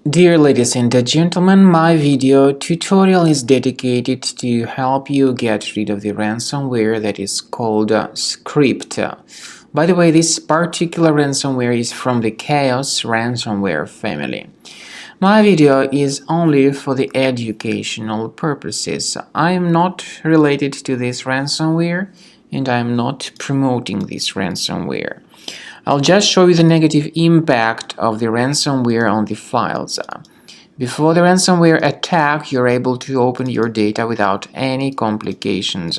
Dear ladies and gentlemen, my video tutorial is dedicated to help you get rid of the ransomware that is called decrypt. By the way, this particular ransomware is from the Chaos ransomware family. My video is only for the educational purposes. I am not related to this ransomware and I am not promoting this ransomware. I'll just show you the negative impact of the ransomware on the files. Before the ransomware attack, you're able to open your data without any complications,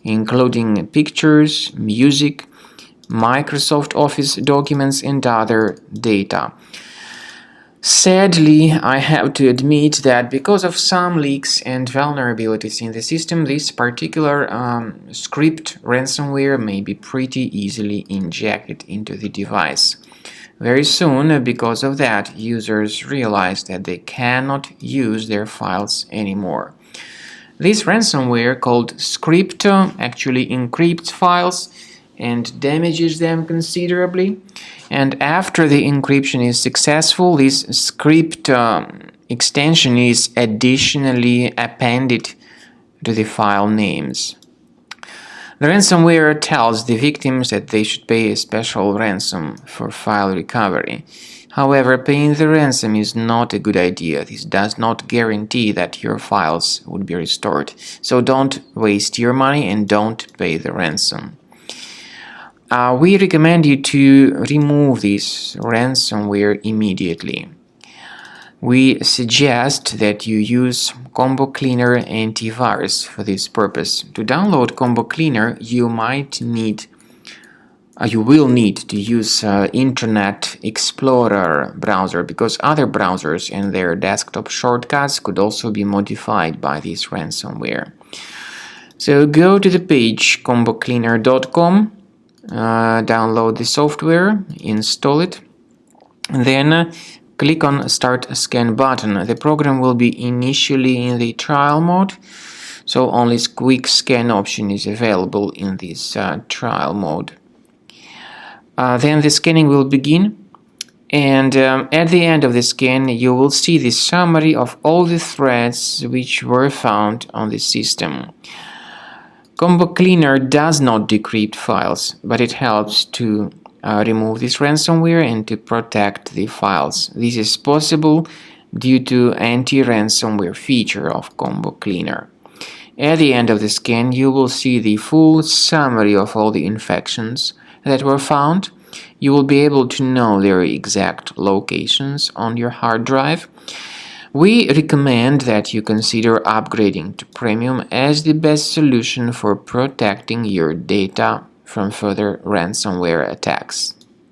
including pictures, music, Microsoft Office documents, and other data. Sadly, I have to admit that because of some leaks and vulnerabilities in the system, this particular script ransomware may be pretty easily injected into the device. Very soon, because of that, users realize that they cannot use their files anymore. This ransomware called decrypt actually encrypts files and damages them considerably. And after the encryption is successful, this script extension is additionally appended to the file names. The ransomware tells the victims that they should pay a special ransom for file recovery. However, paying the ransom is not a good idea. This does not guarantee that your files would be restored. So don't waste your money and don't pay the ransom. We recommend you to remove this ransomware immediately. We suggest that you use Combo Cleaner Antivirus for this purpose. To download Combo Cleaner, you will need to use Internet Explorer browser, because other browsers and their desktop shortcuts could also be modified by this ransomware. So go to the page combocleaner.com. Download the software, install it, and then click on Start Scan button. The program will be initially in the trial mode, so only quick scan option is available in this trial mode. Then the scanning will begin, and at the end of the scan you will see the summary of all the threats which were found on the system. Combo Cleaner does not decrypt files, but it helps to remove this ransomware and to protect the files. This is possible due to anti-ransomware feature of Combo Cleaner. At the end of the scan, you will see the full summary of all the infections that were found. You will be able to know their exact locations on your hard drive. We recommend that you consider upgrading to Premium as the best solution for protecting your data from further ransomware attacks.